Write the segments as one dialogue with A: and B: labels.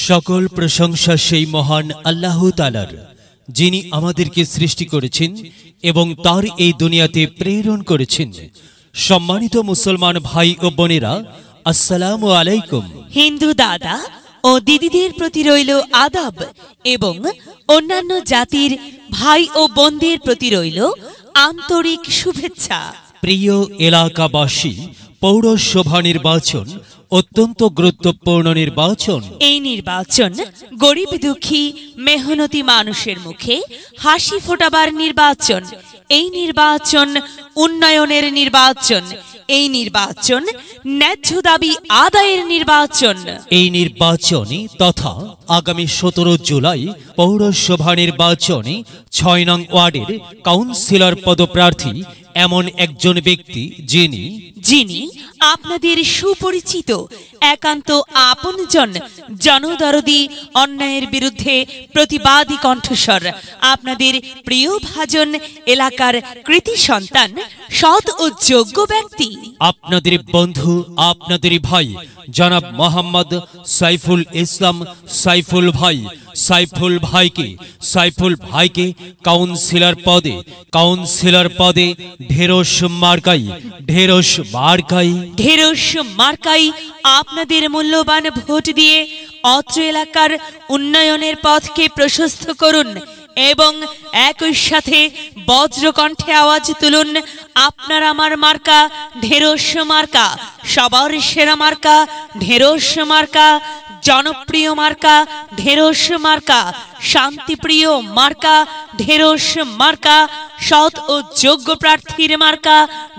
A: সকল প্রশংসা সেই মহান আল্লাহ তাআলার, যিনি আমাদেরকে সৃষ্টি করেছেন এবং তার এই দুনিয়াতে প্রেরণ করেছেন। সম্মানিত মুসলমান ভাই ও বোনেরা, আসসালামু আলাইকুম।
B: হিন্দু দাদা ও দিদিদের প্রতি রইল আদাব এবং অন্যান্য জাতির ভাই ও বোনদের প্রতি রইল আন্তরিক শুভেচ্ছা।
A: প্রিয় এলাকাবাসী, পৌরসভা নির্বাচন অত্যন্ত গুরুত্বপূর্ণ নির্বাচন।
B: এই নির্বাচন গরিব দুঃখী মেহনতি মানুষের মুখে হাসি ফোটাবার নির্বাচন। এই নির্বাচন উন্নয়নের নির্বাচন। এই নির্বাচন ন্যায্য দাবি আদায়ের নির্বাচন।
A: এই নির্বাচনে তথা আগামী 17 জুলাই পৌরসভা নির্বাচনে 6 নং ওয়ার্ডের কাউন্সিলর পদপ্রার্থী এমন একজন ব্যক্তি যিনি
B: আপনাদের সুপরিচিত একান্ত আপনজন, জনদরদি, অন্যায়ের বিরুদ্ধে প্রতিবাদী কণ্ঠস্বর, আপনাদের প্রিয় ভাজন এলাকার কৃতি সন্তান, সৎ ও যোগ্য ব্যক্তি,
A: আপনাদের বন্ধু, আপনাদের ভাই জনাব মোহাম্মদ সাইফুল ইসলাম সাইফুল ভাইকে কাউন্সিলর পদে ঢেরস
B: মার্কাই আপনাদের মূল্যবান ভোট দিয়ে অত্র এলাকার উন্নয়নের পথকে প্রশস্ত করুন এবং একই সাথে বজ্রকণ্ঠে আওয়াজ তুলুন, আপনার আমার মার্কা ঢেরস মার্কা, সবার সেরা মার্কা ঢেরস মার্কা, জনপ্রিয় মার্কা ঢেরস মার্কা, শান্তিপ্রিয় মার্কা ঢেরস মার্কা, সৎ ও যোগ্য প্রার্থীর মার্কা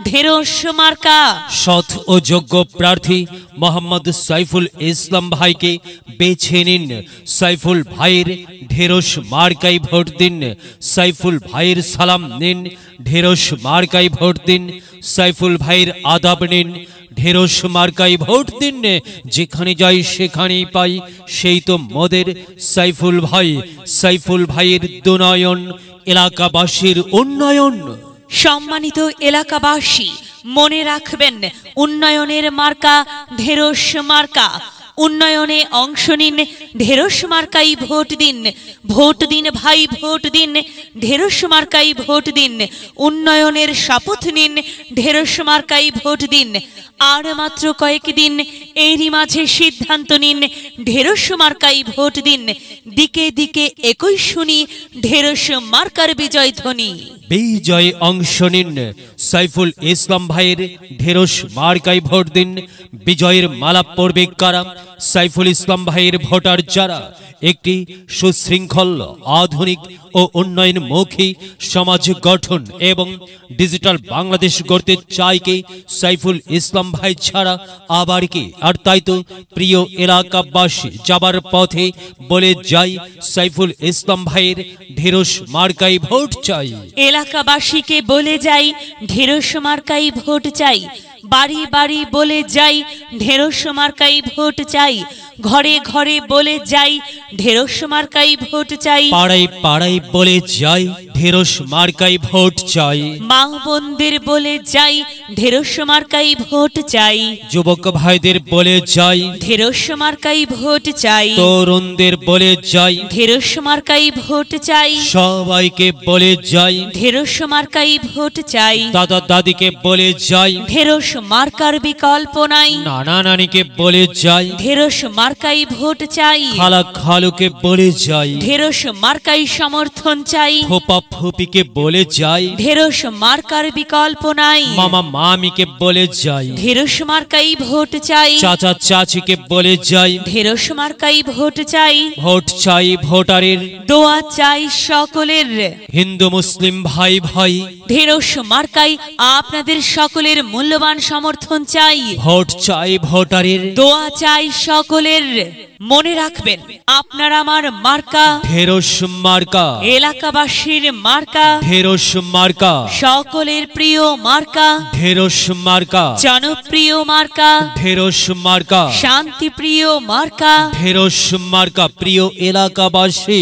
B: ঢেরস মার্কা।
A: সৎ ও যোগ্য প্রার্থী মোহাম্মদ সাইফুল ইসলাম ভাইকে বেছে নিন। সাইফুল ভাইয়ের ঢেরস মার্কায় ভোট দিন। সাইফুল ভাইয়ের সালাম নিন, ঢেরস মার্কায় ভোট দিন। সাইফুল ভাইয়ের আদাব নিন, ঢেরস মার্কায় ভোট দিন। যেখানে যাই সেখানেই পাই সেই তো মোদের সাইফুল ভাইয়ের দুনয়ন, এলাকাবাসীর উন্নয়ন।
B: সম্মানিত এলাকাবাসী, মনে রাখবেন, উন্নয়নের মার্কা ঢেরস মার্কা। উন্নয়নে অংশ নিন, ঢেরস মার্কাই ভোট দিন। ভোট দিন ভাই, ভোট দিন, ঢেরস মার্কাই ভোট দিন। উন্নয়নের শপথ নিন, ঢেরস মার্কাই ভোট দিন। আর মাত্র কয়েকদিন, এরই মাঝে সিদ্ধান্ত নিন, ঢেরস মার্কাই ভোট দিন। দিকে দিকে একই শুনি ঢেরস মার্কার বিজয় ধ্বনি।
A: বিজয়ে অংশ নিন, সাইফুল ইসলাম ভাইয়ের ঢেরস মার্কায় ভোট দিন। বিজয়ের মালা পড়বে কারা? সাইফুল ইসলাম ভাইয়ের ভোটার যারা একটি সুশৃঙ্খল, আধুনিক ও উন্নয়নমুখী সমাজ গঠন এবং ডিজিটাল বাংলাদেশ গড়তে চায় কে? সাইফুল ইসলাম ভাই ছাড়া আবার কে? আর তাই তো প্রিয় এলাকাবাসী, যাবার পথে বলে যাই, সাইফুল ইসলাম ভাইয়ের ঢেরস মার্কায় ভোট চাই।
B: এলাকাবাসীকে বলে যাই, ঢেরস মার্কায় ভোট চাই। বাড়ি বাড়ি বলে যাই, ঢেরস মার্কাই ভোট চাই। ঘরে ঘরে বলে যাই, ঢেরস মার্কাই ভোট চাই।
A: পাড়ায় পাড়ায় বলে যাই, ঢেরস মার্কাই ভোট চাই।
B: মা বোনদের বলে যাই, ঢেরস মার্কাই ভোট চাই।
A: যুবক ভাইদের বলে যাই,
B: ঢেরস মার্কাই ভোট চাই।
A: তরুণদের বলে যাই,
B: ঢেরস মার্কাই ভোট চাই।
A: সবাইকে বলে যাই,
B: ঢেরস মার্কাই ভোট চাই।
A: দাদা দাদিকে বলে যাই,
B: ঢেরস মার্কার বিকল্প নাই।
A: নানা নানিকে বলে যাই,
B: ঢেরস মার্কাই ভোট চাই।
A: খালা খালুকে বলে যাই,
B: ঢেরস মার্কাই সমর্থন চাই।
A: ফুপা ফুপিকে বলে যাই,
B: ঢেরস মার্কার বিকল্প নাই।
A: মামা মামিকে বলে যাই,
B: ঢেরস মার্কাই ভোট চাই।
A: চাচা চাচিকে বলে যাই,
B: ঢেরস মার্কাই ভোট চাই।
A: ভোট চাই ভোটারের,
B: দোয়া চাই সকলের।
A: হিন্দু মুসলিম ভাই ভাই,
B: ঢেরস মার্কাই আপনাদের সকলের মূল্যবান সমর্থন চাই।
A: ভোট চাই ভোটারের,
B: দোয়া চাই সকলের। মনে রাখবেন, আপনার আমার মার্কা
A: ঢেরস মার্কা,
B: এলাকাবাসীর মার্কা
A: ঢেরস মার্কা,
B: সকলের প্রিয় মার্কা
A: ঢেরস মার্কা,
B: জনপ্রিয় মার্কা,
A: ঢেরস মার্কা,
B: শান্তিপ্রিয় মার্কা,
A: ঢেরস মার্কা। প্রিয় এলাকাবাসী,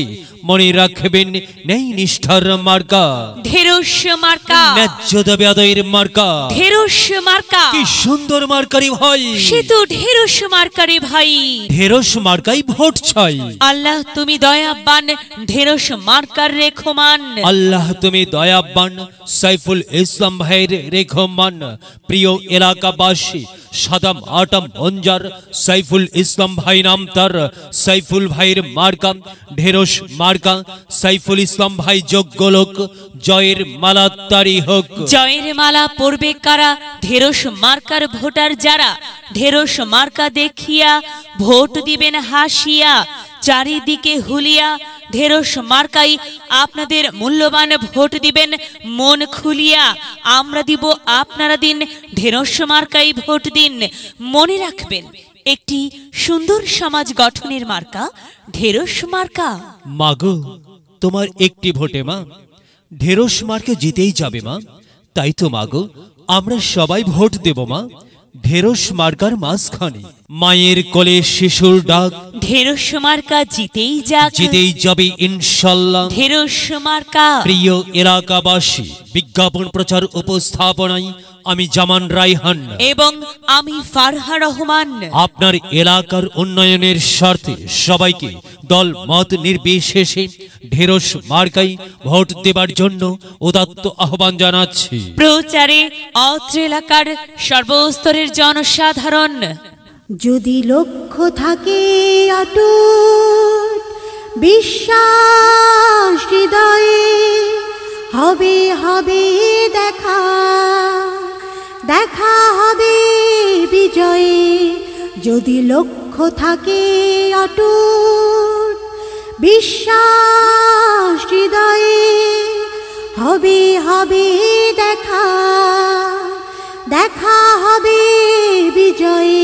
A: মনে রাখবেন, নেই নিষ্ঠার মার্কা,
B: ঢেরস মার্কা,
A: ন্যায্য দাবি আদায়ের মার্কা।
B: ঢেরস মার্কা,
A: কি সুন্দর মার্কারি ভাই,
B: সে তো ঢেরস মার্কারে ভাই।
A: ঢেরস মার্কাই ভোট চাই।
B: আল্লাহ তুমি দয়াবান, ঢেরস মার্কার রেখমান।
A: আল্লাহ তুমি দয়াবান, সাইফুল ইসলাম ভাইয়ের রেখমান। প্রিয় এলাকাবাসী, সাদাম আটাম বঞ্জার সাইফুল ইসলাম ভাই নাম তার। সাইফুল ভাইয়ের মার্কা ঢেরস মার্কা। সাইফুল ইসলাম ভাই যোগ্য লোক, জয়ের মালা তারি হোক।
B: জয়ের মালা পড়বে কারা? ঢেরস মার্কার ভোটার যারা। ঢেরস মার্কা দেখিয়া ভোট দিবেন হাসিয়া, চারিদিকে হুলিয়া। ঢেরস মার্কাই আপনাদের মূল্যবান ভোট দিবেন মন খুলিয়া। আমরা দিব, আপনারা দিন, ঢেরস মার্কাই ভোট দিন। মনে রাখবেন, একটি সুন্দর সমাজ গঠনের মার্কা ঢেরস মার্কা।
A: মাগো, তোমার একটি ভোটে মা ঢেরস মার্কে জিতেই যাবে মা। তাই তো মাগো, আমরা সবাই ভোট দেব মা ঢেরস মার্কার মাঝখানে। মায়ের কোলে শিশুর ডাক,
B: ঢেরস মার্কা জিতেই যাক,
A: জিতেই যাবে ইনশাল্লাহ।
B: ঢেরস মার্কা।
A: প্রিয় এলাকাবাসী, বিজ্ঞাপন প্রচার উপস্থাপনায় আমি জামান রায়হান
B: এবং আমি ফারহা রহমান
A: আপনার এলাকার উন্নয়নের স্বার্থে সবাইকে দল মত নির্বিশেষে ঢেরস মার্কাই ভোট দেবার জন্য উদাত্ত আহ্বান জানাচ্ছি।
B: প্রচারে অত্র এলাকার সর্বস্তরের জনসাধারণ।
C: যদি লক্ষ্য থাকে অটুট বিশ্বাস হৃদয়ে, হবে হবে দেখা, দেখা হবে বিজয়ে। যদি লক্ষ্য থাকে অটুট বিশ্বাস হৃদয়ে, হবে হবে দেখা, দেখা হবে বিজয়ে।